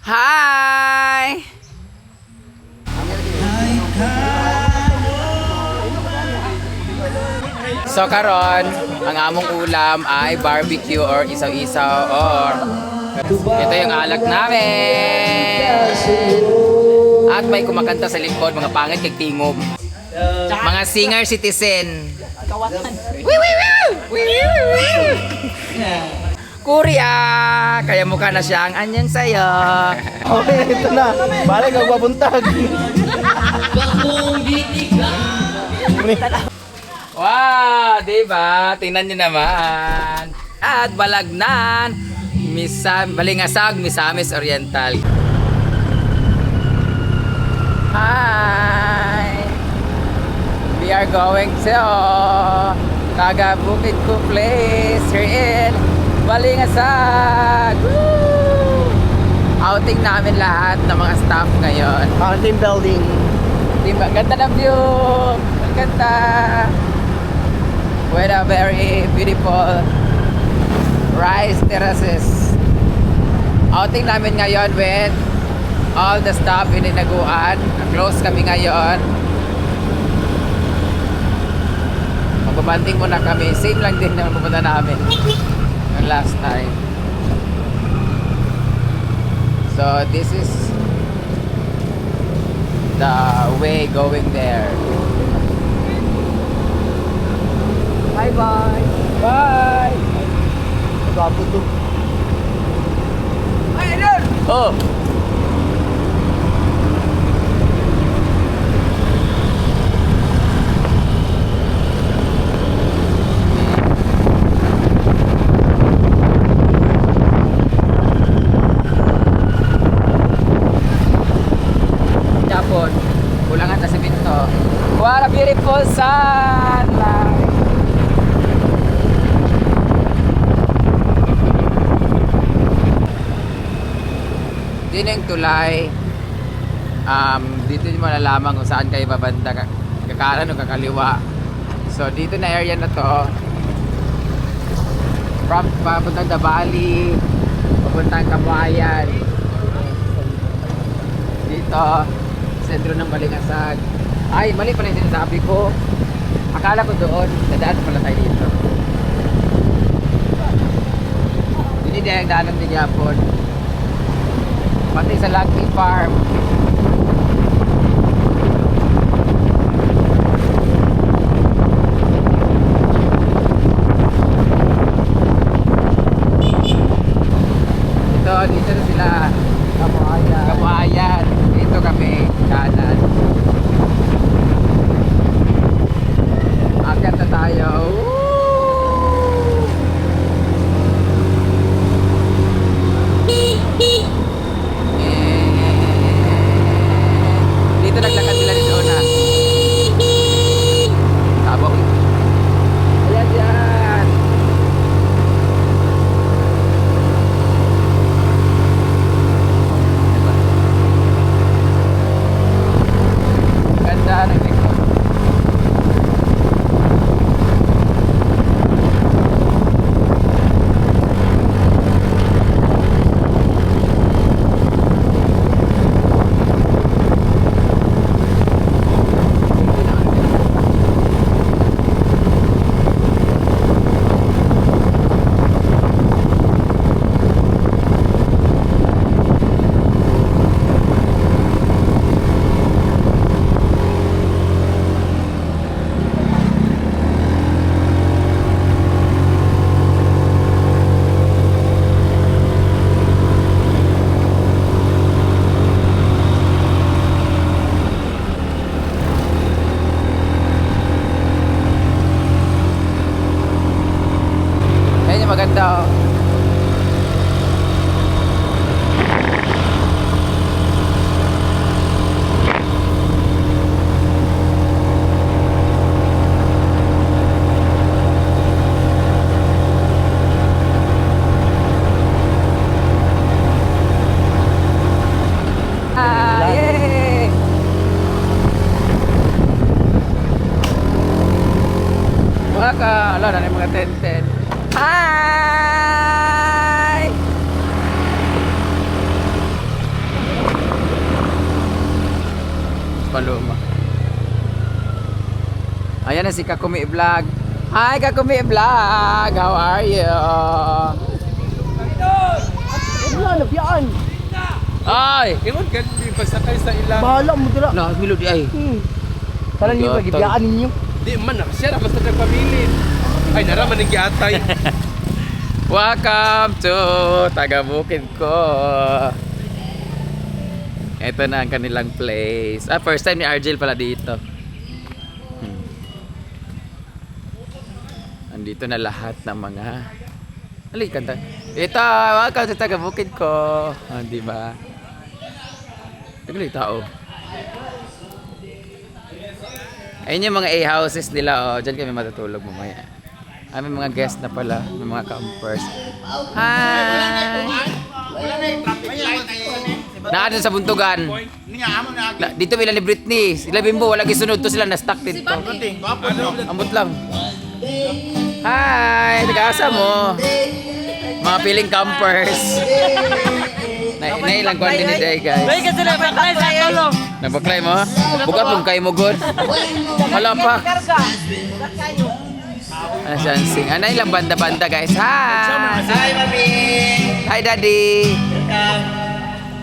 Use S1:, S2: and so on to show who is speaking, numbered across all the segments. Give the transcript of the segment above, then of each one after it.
S1: Hi! So karon, ang among ulam ay barbecue or isaw-isaw or ito yung alak namin. At may kumakanta sa likod, mga pangit kay tingog. Mga singer citizen. Korea! Kaya mukha na siyang anyang sayo.
S2: Okay, ito na. Balik ang papuntag.
S1: Wow! Diba? Tingnan nyo naman. At Balagnan, Balingasag, Misamis Oriental. Hi! We are going to Taga Bukid Ko Place here in Balingasag. Woo! Outing namin lahat ng mga staff ngayon.
S2: Team building.
S1: Diba? Ganda ng view! Ang ganda! With a very beautiful rice terraces. Outing namin ngayon with all the staff in Dinaguan. Close kami ngayon. Magbabanding muna kami. Same lang din na pupunta namin yung last time. So this is the way going there. Bye bye. Bye.
S2: Gwapo to.
S1: Ay, Idol! Oh. Japon. Kulangan na semento. What a beautiful sunlight. Dito yung tulay. Dito nyo malalaman kung saan kayo babanda, kakanan o kakaliwa. So dito na area na to, from papuntang Davali, papuntang Kabuhayan, dito sentro ng Balingasag. Ay, mali pala yung sinasabi ko. Akala ko doon, dadaan pala tayo dito. Hindi na yung daanan ni Japon. Pati sa Lucky Farm. Dito na sila. Kabuhayan. Dito kami, kanan. Akyat na tayo. Dito naglakad sila din doon ha. Tabok. Ayan yan. Ganda ng likod. Maganda oh. Yay! Ala na mga tent. Hi! Paloma. Ayan na si Kakumi Vlog. Hi Kakumi Vlog! How are you?
S2: Wala, nabiyaan.
S1: Ay!
S3: Ingon ka, di ba sakay sa ilang?
S2: Bahala mo dira.
S1: Nah, milod di ay.
S2: Talang niyo ba, gibiyaan ninyo.
S3: Di man, siya na basta nagpabilin. Ay, naraman ng giatay.
S1: Welcome to Taga Bukid ko. Ito na ang kanilang place. First time ni Argel pala dito. Andito na lahat ng mga halika kanta. Ito, welcome to Taga Bukid ko. Di ba? Tignan yung tao. Ayun yung mga A-houses nila. Diyan kami matutulog mamaya. May mga guest na pala, may mga campers. Hi! Nakadun sa buntugan. Dito may ni Britney. Sila Bimbo, wala gisunod to sila na-stuck dito. Ambot lang. Hi! Taga-asa mo. Mga piling campers. Nailang kuhan din ni Day, guys.
S4: Ay, kasi nabaklay sa tulong.
S1: Nabaklay mo? Bukat mong kayo mo, good. Wala pa. Ano siya ang sing? Ano ilang banda-banda, guys? Hi!
S4: Hi, Mami!
S1: Hi, Daddy!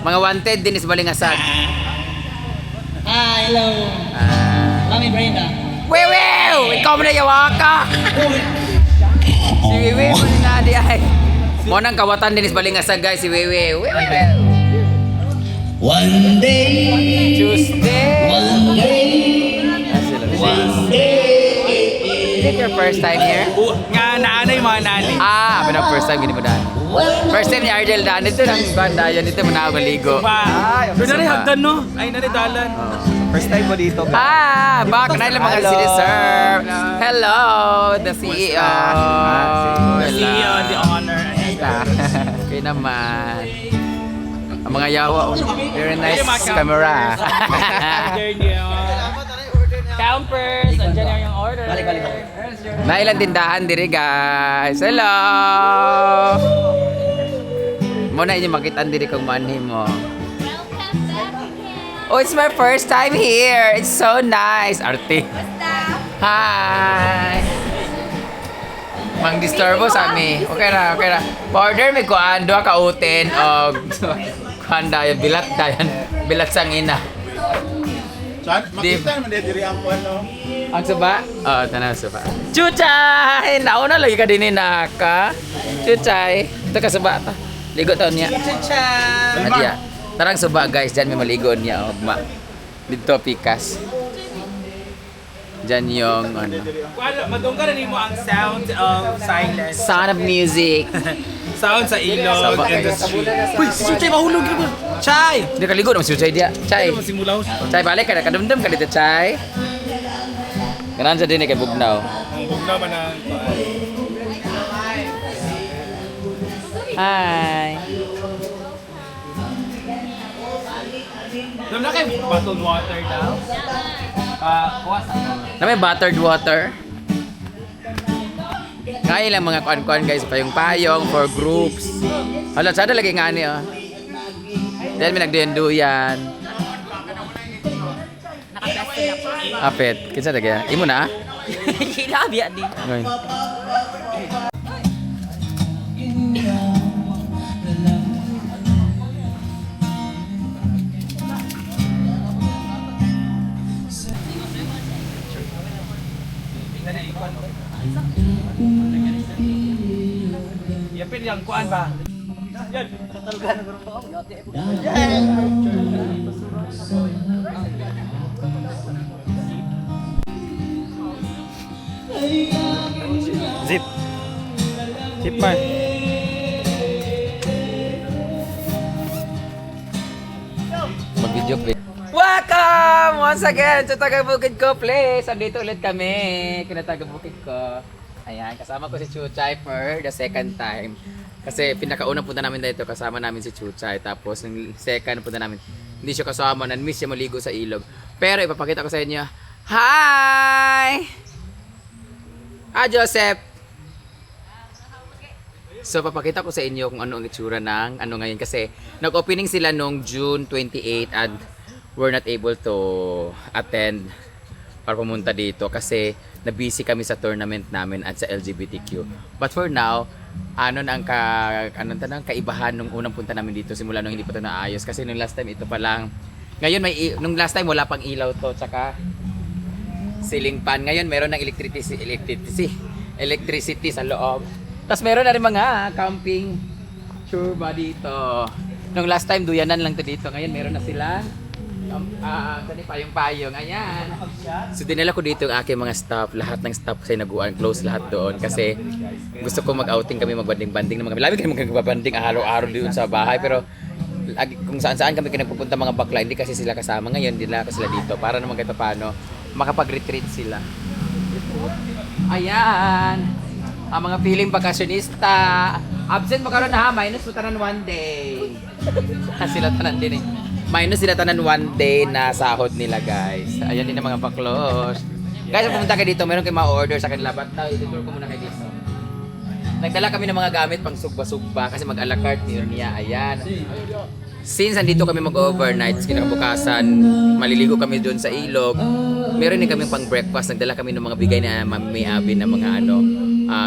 S1: Mga wanted din is Balingasag.
S4: Hi, hello! Mami Brenda.
S1: Wewew! Ikaw mo na yawa ka! Si Wewew mo na di ay. Mo nang kawatan din is Balingasag, guys. Si Wewew. Wewew!
S4: One day,
S1: Tuesday!
S4: one day,
S1: One Is it your first time here?
S3: Nga naanay mga nani.
S1: Abi na first time gini mo daan. First time ni Ardel daan dito ng banda yan dito mo na ako maligo.
S3: Doon na rin hagdan no? Ay na rin dalan.
S2: First time mo dito.
S1: Back na lang mga
S2: Hello.
S1: sir. Hello, the CEO.
S3: The CEO and the honor.
S1: Okay naman. Ang mga yawa, oh. Very nice camera.
S4: campers, andyan na yung order. Balik.
S1: Nailang tindahan diri guys. Hello. Muna inyo makitaan diri kung manhi mo. Oh, it's my first time here. It's so nice. Arte. Hi. Mang disturbo sa mi. Okay ra. Order mi ko ando ka uten og kuan dayon bilat dayon. Bilat sang ina.
S2: Makita naman diri ang ano.
S1: Ang suba? Tanaw suba. Chuchay! Nauna lagi ka din naka. Chuchay. Ito ka suba ta. Ligo taon niya.
S3: Chuchay!
S1: Adya. Tarang suba guys, dyan may maligo niya. Ogma. Dito pikas. Dyan yung ano.
S3: Madungga na mo ang sound of silence.
S1: Sound of music.
S3: Sound sa ilog.
S1: Sabak
S3: and the
S1: kayo.
S3: street. Uy, si Chuchay mahulog yun. Chay!
S1: Hindi ka ligo naman si Chuchay dia. Chay.
S3: Ano simulaw?
S1: Chay, balik ka na. Kadumdum ka dito, Chay. Ganaan sa din kay Bugnaw.
S3: Ang bugnaw man ang
S1: Hi.
S3: Alam na kayo bottled water daw? Kuwas ako.
S1: Na may buttered water. Kaya lang mga kuan-kuan guys, payong-payong for groups. Hala, sada lagi nga ni oh. Dahil may nagduyan-duyan. Apet, kinsa lagi? Imo na?
S4: Kilabi yan din.
S1: Ngayon.
S3: Yapin yang kuan ba? Yan.
S2: Zip. Zip man.
S1: Mag-video clip. Welcome once again to Taga Bukid ko Place. Andito ulit kami. Kina Taga Bukid ko. Ayan, kasama ko si Chuchay for the second time. Kasi pinakaunang punta namin dito, kasama namin si Chuchay. Tapos yung second punta namin, hindi siya kasama, nan-miss siya maligo sa ilog. Pero ipapakita ko sa inyo. Hi! Joseph! So papakita ko sa inyo kung ano ang itsura ng ano ngayon kasi nag-opening sila nung June 28 at we're not able to attend para pumunta dito kasi na-busy kami sa tournament namin at sa LGBTQ. But for now, kaibahan nung unang punta namin dito simula nung hindi pa ito naayos kasi nung last time ito pa lang. Ngayon nung last time wala pang ilaw to tsaka ceiling fan. Ngayon meron ng electricity sa loob. Tapos meron na rin mga camping churba dito. Nung last time duyanan lang to dito. Ngayon meron na silang payong-payong. Ayan. So dinala ko dito yung aking mga staff. Lahat ng staff kasi naguan. Close lahat doon. Kasi gusto ko mag-outing kami, magbanding-banding. Lagi kami magbabanding araw-araw doon sa bahay. Pero kung saan-saan kami nagpupunta mga bakla, hindi kasi sila kasama. Ngayon, dinala ko sila dito. Para naman kahit paano, makapag-retreat sila. Ayan. Ang mga feeling bakasyonista. Absent magkaroon na ha. Minus mo tanan 1 day. Sila tanan din eh. Minus sila tanan 1 day na sahod nila guys. Ayan din ang mga baklos. Guys, kung pumunta kayo dito, meron kayo ma-order sa kanila. But now, itutur ko muna kayo dito. Nagdala kami ng mga gamit pang sugba-sugba kasi mag-a la carte niya. Ayan. Since andito kami mag-overnight, kinabukasan, maliligo kami doon sa ilog. Meron din kami pang breakfast. Nagdala kami ng mga bigay na Mami Abby na mga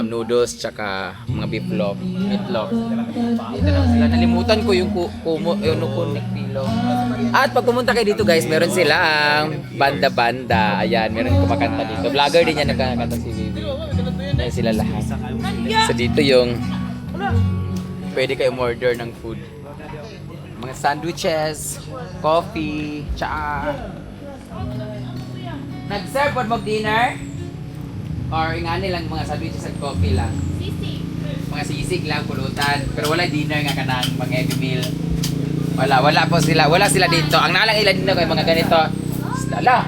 S1: noodles tsaka mga meatloaf. Dito na sila. Nalimutan ko yung connect pillow. At pag pumunta kayo dito guys, meron silang banda-banda. Ayan, meron kumakanta dito. Vlogger din yan nagkakanta si Vivi. Ayan sila lahat. So dito yung pwede kayo order ng food. Mga sandwiches, coffee, tsaka nag-serve po mag-dinner? Or ingani lang mga sandwiches at coffee lang? Sisig. Mga sisig lang, pulutan. Pero wala dinner nga kanang mga heavy meal. Wala po sila. Wala sila dito. Ang nalang ilan dito kay mga ganito. Lala.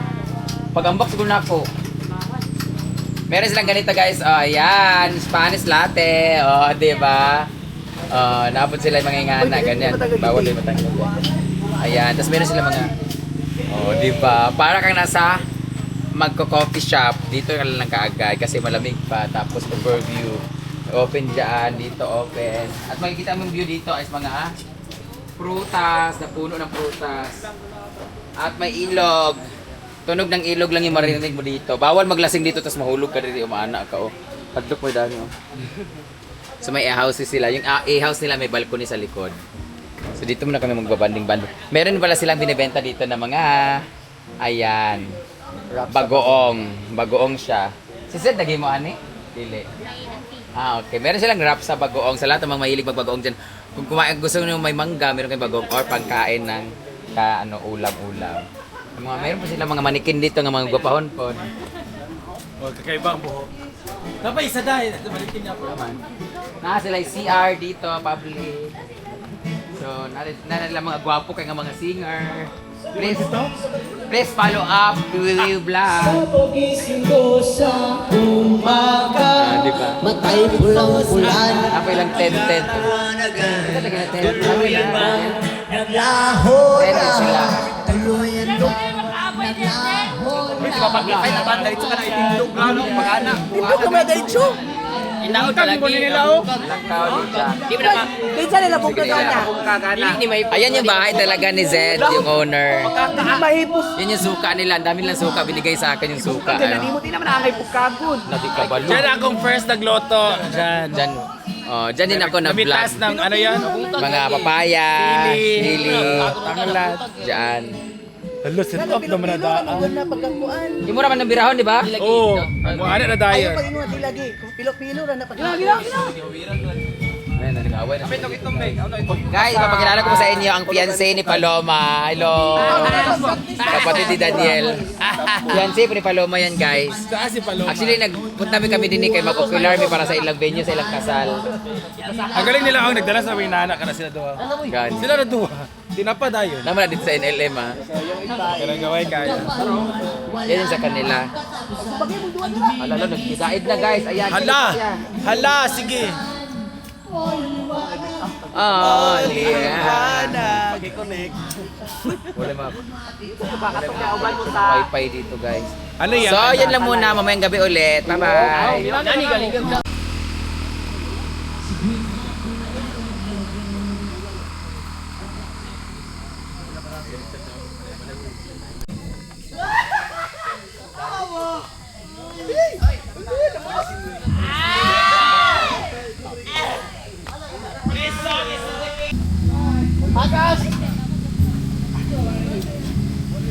S1: Pag-unbox ko na po. Meron silang ganito guys. Oh, ayan. Spanish latte. Oh, diba? Naabot sila yung mga ingana. Ganyan. Bawal yung matanggal. Ayan. Tapos meron sila mga oh, diba? Para kang nasa magko-coffee shop, dito ka lang kaagad kasi malamig pa, tapos overview, open dyan, dito open. At makikita mong view dito ay mga prutas, na puno ng prutas. At may ilog. Tunog ng ilog lang yung marinig mo dito. Bawal maglasing dito, tapos mahulog ka rin, umaana ka, oh. Padlok mo dami, oh. So may houses sila. Yung house nila may balcony sa likod. So dito muna kami magbabanding-banding. Meron pala silang binibenta dito na mga, ayan, bagoong siya. Si Seth, lagi mo ani? Dili. Okay. Meron silang wrap sa bagoong. Sa lahat ng mga mahilig magbagoong dyan. Kung gusto nyo may mangga, meron kayong bagoong or pangkain ng ulam-ulam. Meron pa silang mga manikin dito ng mga gupahon-pon.
S3: Oh, kakaibang buhok. Dapat isa dahil. Balikin niya po naman.
S1: Sila yung CR dito, public. So, nila mga gwapo kay mga singer. Please follow up Wiwi Vlog. Diba?
S4: Matay pulang-pulan.
S1: Apa ilang 10-10.
S4: Naglaho na.
S1: Sila.
S4: Tuluyan na. Naglaho na.
S2: Ay, naman, dahil ka na itindog lalo mag-anak.
S4: Tindog ka ba dahil
S3: Inaon ka lagi. Nila oh.
S1: Di ba naman?
S4: Kinsa nila pong kagana?
S1: Ayan yung bahay talaga ni Zed, yung owner.
S4: Mahipos.
S1: Yan yung suka nila. Ang dami nilang suka. Binigay sa akin yung suka.
S4: Nanimot din naman angay pagkagod.
S1: Nabikabalo.
S3: Diyan akong first nagloto. Diyan.
S1: Dyan din ako na-vlog.
S3: Namitas ng ano yan?
S1: Mga papaya, sili,
S3: tangalat.
S1: dyan.
S3: Hello, set up naman na daan.
S4: Wala pagkakuan.
S1: Hindi mo naman ng birahon, di ba?
S3: Oo. Mga ano na dayon.
S4: Ayaw pag-inuwa di lagi. Kung pilo-pilo na pagkakuan.
S1: Ayun, nag-away na. Guys, papakilala ko po sa inyo ang fiancé ni Paloma. Hello. Kapatid ni Daniel. Fiancé po ni Paloma yan, guys.
S3: Saan si Paloma?
S1: Actually, nagpunta kami din kay mag-ocular para sa ilang venue, sa ilang kasal.
S3: Ang galing nila ang nagdala sa may nana ka na sila duha.
S1: Gan.
S3: Sila na duha. Tinapa dayon.
S1: Naman na dito sa NLM, ha.
S3: Kailang gaway kaya.
S1: Yan yung sa kanila. Alala, nagkidaid na, guys. Ayan.
S3: Hala!
S1: siya.
S3: Hala! Sige!
S1: Oh, yeah.
S3: Pag-connect.
S1: Wala wifi dito, guys.
S3: Ano yan?
S1: So, yan lang muna. Mamayang gabi ulit. Bye-bye.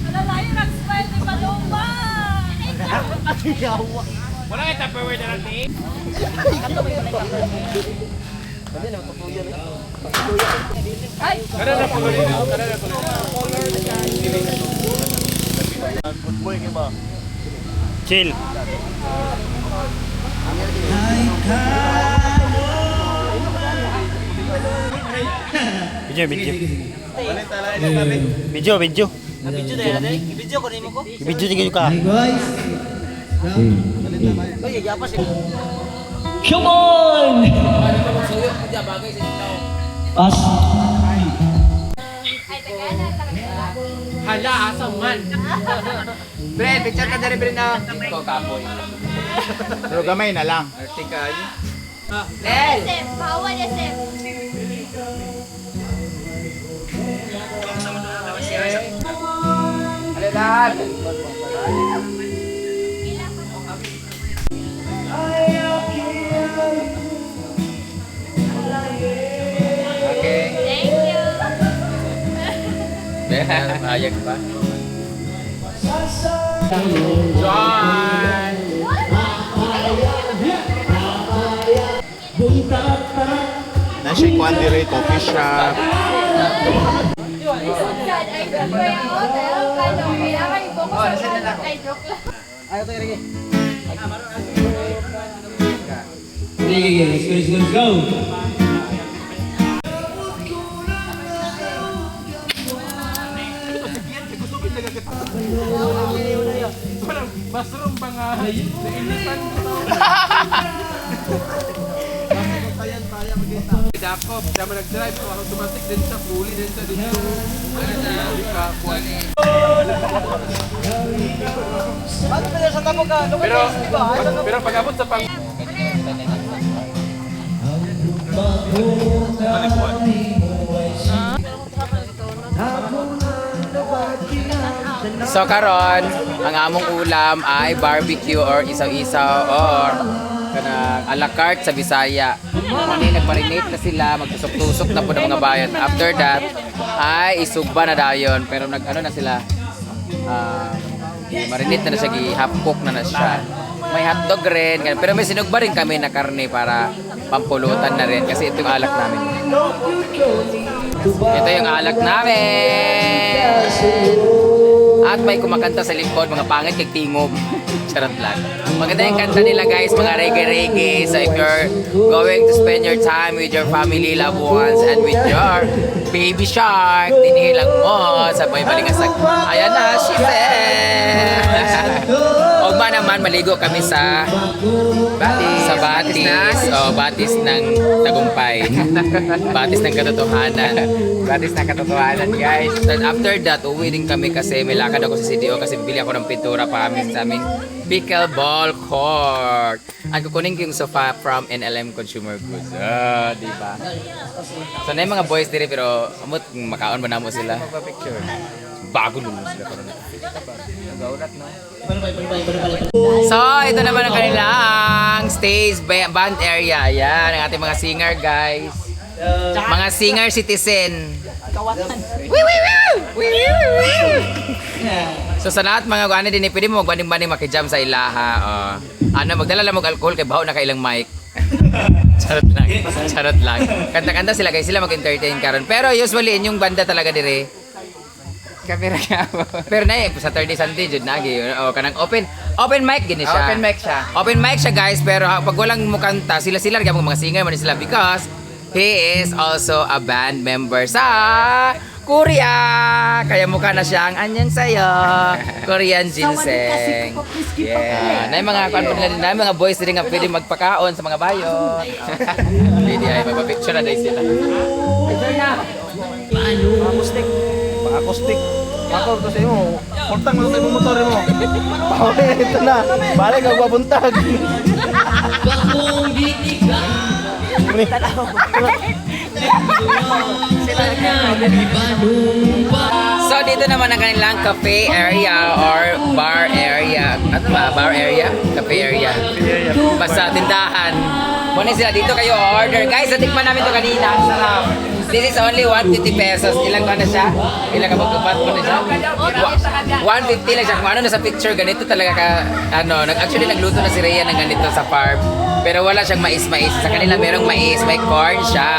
S5: Lalayo nag-smile ni Paloma!
S3: Wala kayo Tupperware na natin. Chill. Video. Video tingin ka.
S6: Come on! As
S1: Hala, asam man. Bre, picture ka dali bre na. Ikaw kapoy.
S2: Pero gamay na lang.
S1: Artikal. Nel!
S5: Sem, bawal ya Sem.
S1: Alilan! Okay.
S5: Thank you.
S1: Ayag pa. John!
S2: Nasa kuan dire coffee shop.
S5: Sugad ay gagawin ang hotel. Kaya kailangan i-focus sa hotel. Ay, joke lang.
S6: let's go.
S3: Basrong ba nga? Dakop, siya man nag-drive, so automatic din siya, fully din siya dito. Hindi ka, kuwan. Pero pag abot sa pang...
S1: So karon, ang among ulam ay barbecue or isaw-isaw or kanang a la carte sa Bisaya. Kani nagmarinate na sila, magtusok-tusok na po ng mga bayan. After that, ay isugba na dayon. Pero nag-ano na sila, marinate na siya, half cook na siya. May hotdog rin, ganun. Pero may sinugba rin kami na karne para pampulutan na rin. Kasi ito yung alak namin. Ito yung alak namin! At may kumakanta sa likod, mga pangit kay Tingog. Charot lang. Maganda yung kanta nila guys, mga reggae-reggae. So if you're going to spend your time with your family, loved ones, and with your baby shark, tinihilang mo, sabay balingasag. Ayan na, she said! Ogma naman, maligo kami sa Batis. O, Batis ng Tagumpay. Batis ng katotohanan. Batis ng katotohanan, guys. Then after that, uwi din kami kasi may lakad ako sa CDO kasi bibili ako ng pintura para sa aming pickleball court. Ang kukunin ko yung sofa from NLM Consumer Goods. Di ba? So, na yung mga boys dire pero amot makaon ba namo sila? Magpa-picture. Bago lumo sila karon. Nagaulat no. So, ito naman ang kanilang stage band area. Ayan, ang ating mga singer, guys. Mga singer citizen. So, sa lahat mga guwanan din, pwede mo magbanding-banding makijam sa ilaha. Ano, magdala lang mag-alcohol kay baho na kailang mic. Charot lang. Charot lang. Kanta-kanta sila, guys. Sila mag-entertain karon. Pero usually, inyong banda talaga dire. Kamera ka. Pero na Saturday, Sunday, jud nagi. O, kanang open mic gini siya. Open mic siya. Open mic siya, guys. Pero pag walang mukanta, sila mga singer man sila because he is also a band member sa Korea. Kaya mukha na siyang anyang sayo. Korean ginseng. Yeah. Na yung mga nila din, na yung mga boys din nga pwede magpakaon sa mga bayot. Pwede ay magpa-picture na dahil sila. Picture na.
S2: Acoustic. Ako to sa imo. Portang mo sa imong motor mo. Okay, ito na. Balik ka pabuntag.
S1: So ito naman ang kanilang cafe area or bar area. Ano ba? Bar area? Cafe area. Basta tindahan. Muna sila dito kayo order. Guys, natikman namin ito kanina. Ang sarap. This is only 150 pesos. Ilang ka na siya? Ilang ka magtupat mo na siya? 150 lang siya. Kung ano na sa picture, ganito talaga ka, ano, actually nagluto na si Rhea ng ganito sa farm. Pero wala siyang mais-mais. Sa kanila merong mais, may corn siya.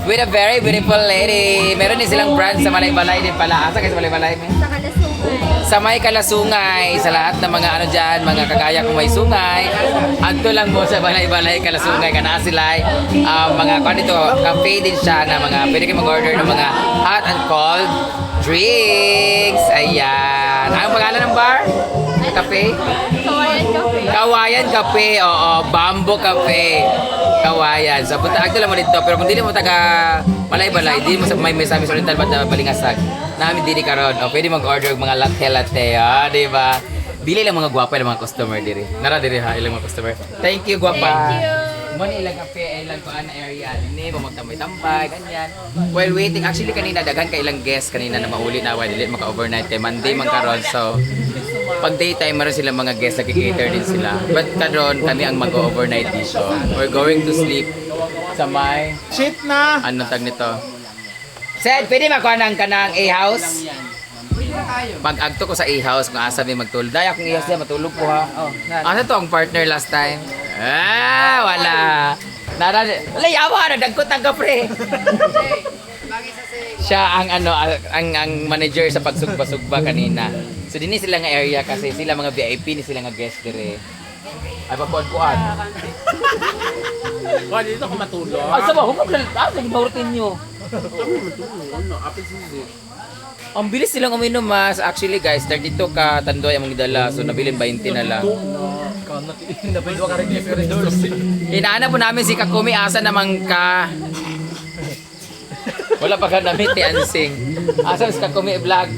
S1: With a very beautiful lady. Meron din silang brand sa Balay-Balay din pala. Asa kayo sa Balay-Balay, may?
S5: Sa Kalasungay.
S1: Sa may Kalasungay, sa lahat ng mga ano dyan, mga kagaya kung may sungay, adto lang mo sa Balay-Balay, Kalasungay, kana sila, mga kung dito, cafe din siya na mga, pwede kayo mag-order ng mga hot and cold drinks. Ayan. Anong pangalan ng bar? Cafe?
S5: Kawayan Cafe.
S1: Kawayan Cafe, oo, Bamboo Cafe. Kawayan. So, punta agto lang mo dito. Pero kung dili mo taga Balay-Balay, di mo sa may Misamis Oriental ba na Balingasag, namin dili karon. O, pwede mag-order mga latte-latte, di ba? Dili lang mga gwapa ng mga customer diri. Nara diri ha, ilang mga customer. Thank you, gwapa.
S5: Thank you.
S1: Muna ilang kape, ilang kuan na area. Dini mo magtambay-tambay, ganyan. While waiting, actually kanina daghan ka ilang guests kanina na mauli na dili maka-overnight kay Monday man karon. So, pag daytime meron silang mga guests na cater din sila. But karon kami ang mag-overnight dito. We're going to sleep sa may
S2: Shit na!
S1: ano tag nito. Sed, pwede makuha ng kanang A-house? Pag-agto ko sa A-house, kung asa may magtulog. Dahil akong A-house niya, matulog ko ha. Asa to ang partner last time? Wala. Wala, yawa, nagdagkot ng kapre. Siya ang ano, ang manager sa pagsugba-sugba kanina. So, din sila nga area kasi sila mga VIP, ni sila nga guest dire. Ay, pagkuhan-kuhan.
S3: Wala dito ako matulog.
S1: Asa ba? Huwag na, asa yung bautin nyo? Ang bilis silang uminom mas. Actually guys, 32 ka tandoy ang mga dala. So nabilin 20 na lang. Inaana po namin si Kakumi. Asa naman ka? Wala pa ka namit ni Ansing. Asa si Kakumi vlog?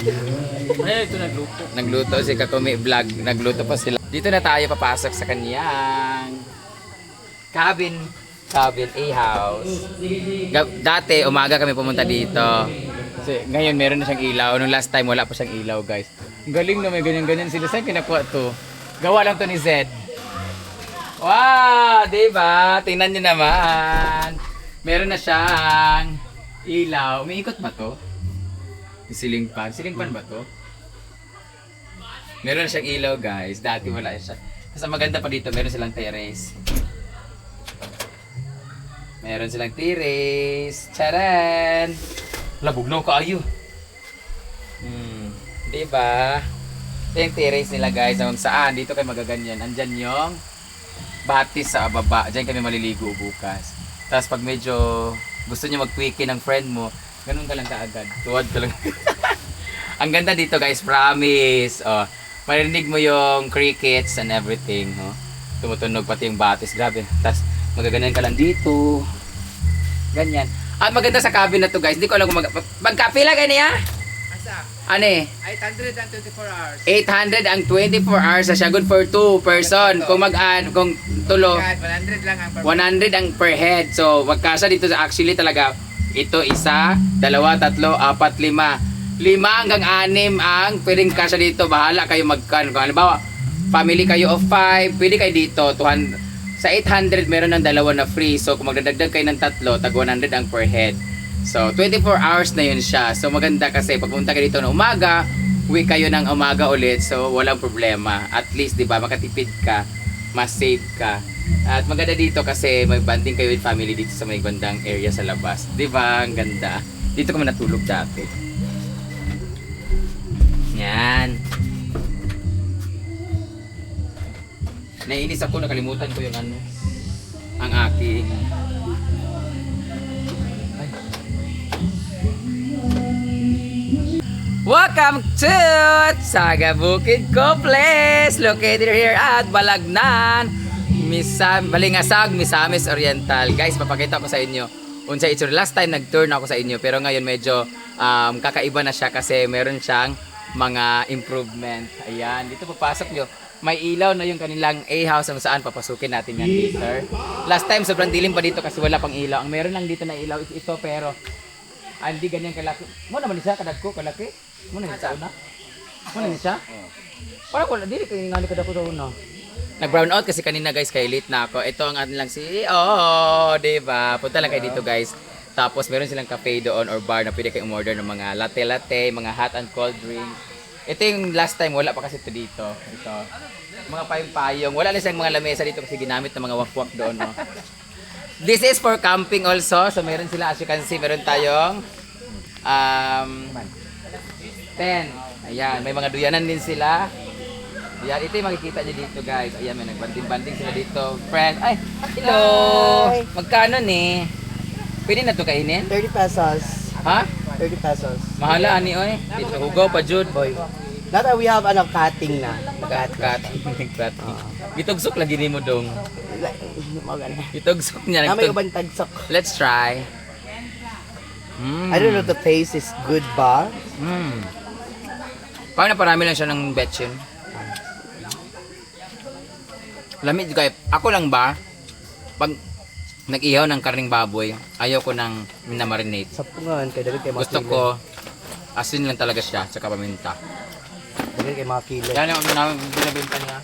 S3: Ay, ito nagluto.
S1: Nagluto si Kakumi vlog. Nagluto pa sila. Dito na tayo papasok sa kanyang cabin A-house. Dati umaga kami pumunta dito. Kasi ngayon meron na siyang ilaw. Nung last time wala pa siyang ilaw, guys. Ang galing na may ganyan-ganyan sila. Saan kinakuha to? Gawa lang to ni Zed. Wow! Diba? Tingnan nyo naman. Meron na siyang ilaw. Umiikot ba to? Ceiling fan. Ceiling fan ba to? Meron na siyang ilaw, guys. Dati wala siya. Kasi maganda pa dito, meron silang terrace. Meron silang terrace. Charan! Labugnaw ka ayo. Diba? Ito yung terrace nila, guys. Kung saan, dito kayo magaganyan. Andyan yung batis sa baba. Diyan kami maliligo bukas. Tapos pag medyo gusto nyo mag-quickie ng friend mo, ganun ka lang kaagad. Tuwad ka lang. Ang ganda dito, guys. Promise. Oh, marinig mo yung crickets and everything. Oh. Tumutunog pati yung batis. Grabe. Tapos magaganyan ka lang dito. Ganyan. At maganda sa cabin na to, guys. Hindi ko alam kung magkapila kayo niya? Ano eh?
S4: 824 hours.
S1: 824 hours na siya. Good for 2 person. Kung kung tulo,
S4: 100 lang ang
S1: 100 ang per head. So, magkasa dito sa actually talaga. Ito, 1, 2, 3, 4, 5. 5 hanggang 6 ang pwedeng kasya dito. Bahala kayo magkan. Kung halimbawa, family kayo of 5, pwede kayo dito. 200. Sa 800, meron ng 2 na free. So, kung magdadagdag kayo ng 3, tag 100 ang per head. So, 24 hours na yun siya. So, maganda kasi pag pumunta kayo dito ng umaga, uwi kayo ng umaga ulit. So, walang problema. At least, di ba, makatipid ka, mas save ka. At maganda dito kasi may banding kayo with family dito sa may bandang area sa labas. Di ba? Ang ganda. Dito kami natulog dati. Yan. Naiinis ako, nakalimutan ko yung ano, ang aking. Welcome to Saga Bukid Complex, located here at Balagnan, Balingasag, Misamis Oriental. Guys, papakita ko sa inyo unsa itsura. Last time nag-tour na ako sa inyo, pero ngayon medyo kakaiba na siya kasi meron siyang mga improvement. Ayan, dito papasok nyo. May ilaw na yung kanilang A-house kung saan papasukin natin yan later. Last time sobrang dilim pa dito kasi wala pang ilaw. Ang meron lang dito na ilaw is ito, pero hindi ganyan kalaki. Mo naman siya kadagko kalaki. Mo na sa una. Mo na siya. Para ko dili kay ngani kadagko sa una. Nag-brown out kasi kanina guys kay late na ako. Ito ang atin lang CEO, di ba? Punta lang kayo dito guys. Tapos meron silang cafe doon or bar na pwede kayong umorder ng mga latte, mga hot and cold drinks. Ito yung last time, wala pa kasi ito dito. Ito. Mga payong-payong. Wala na siyang mga lamesa dito kasi ginamit ng mga wakwak doon. No? This is for camping also. So meron sila, as you can see, meron tayong 10. Ayan, may mga duyanan din sila. Ayan, ito yung makikita niyo dito guys. Ayan, may nagbanding-banding sila dito. Friend, ay, hello! Magkano ni? Pwede na ito kainin?
S7: 30 pesos.
S1: Ha?
S7: 30 pesos.
S1: Mahala ani oy. Dito hugaw pa jud.
S7: Boy. Not that we have cutting na.
S1: Kat. Gitugsok lagi nimo dong. Gitugsok niya.
S7: May ubang tagsok.
S1: Let's try.
S7: I don't know if the taste is good ba?
S1: Parang naparami lang siya ng betchin. Lamig guys. Ako lang ba? Pag nag-ihaw ng karning baboy, ayaw ko nang minamarinate.
S7: Sa pungan, kay David kay mga
S1: Gusto ko asin lang talaga siya, tsaka paminta.
S7: David kay mga kilo.
S1: Yan yung binabinta niya.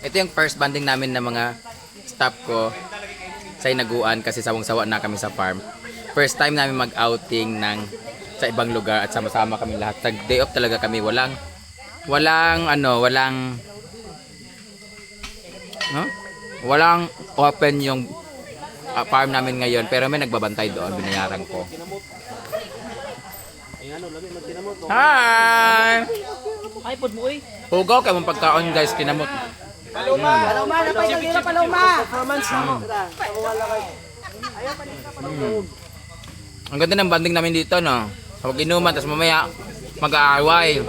S1: Ito yung first banding namin ng mga staff ko sa Inaguan kasi sawang-sawa na kami sa farm. First time namin mag-outing sa ibang lugar at sama-sama kami lahat. Day off talaga kami. Walang open yung farm namin ngayon pero may nagbabantay doon, binayaran ko. Hi!
S6: Ay, pod mo eh.
S1: Hugaw kayo mong pagkaon guys, kinamot. Ang ganda ng banding namin dito, no? Kapag inuman, tapos mamaya mag-aaway.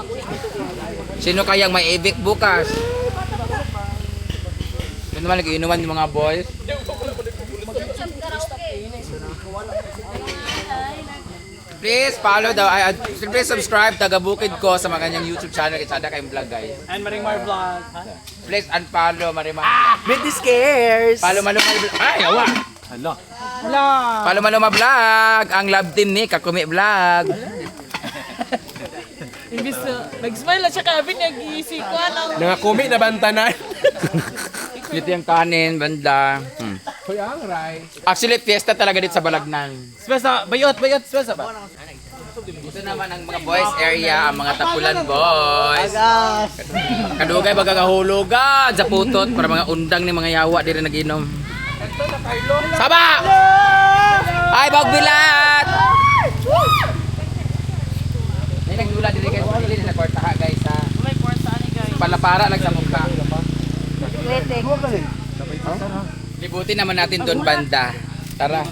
S1: Sino kayang may evict bukas? Yun naman, nag-iinuman yung mga boys. Please follow daw, please subscribe, taga Bukid ko sa mga kanyang YouTube channel, Kitsada kayong vlog guys.
S3: And Maringmar Vlog.
S1: Please unfollow Marimar.
S7: Britney Scares!
S1: Follow Maluma Vlog. Ay, awa!
S3: Hala.
S1: Follow Maluma Vlog, ang love team ni Kakumi Vlog.
S8: Imbis na, nag-smile na siya kami, nag-iisikwa ng...
S3: Nangakumi na bantanan.
S1: Dito yung kanin, banda.
S3: Hoy, ang rice.
S1: Actually, fiesta talaga dito sa Balagnan.
S3: Spesa, bayot, spesa ba?
S1: Ito naman ang mga boys area, ang mga tapulan boys.
S7: Agas!
S1: Kadugay baga kahulugan sa putot para mga undang ni mga yawa dire naginom. Saba! Ay, bagbilat! Ay, nagdula dire guys. Dili na kwartaha guys ha.
S8: May porta ni guys.
S1: Palapara lang sa mukha.
S5: Wait,
S1: Libutin naman natin doon banda. Tara.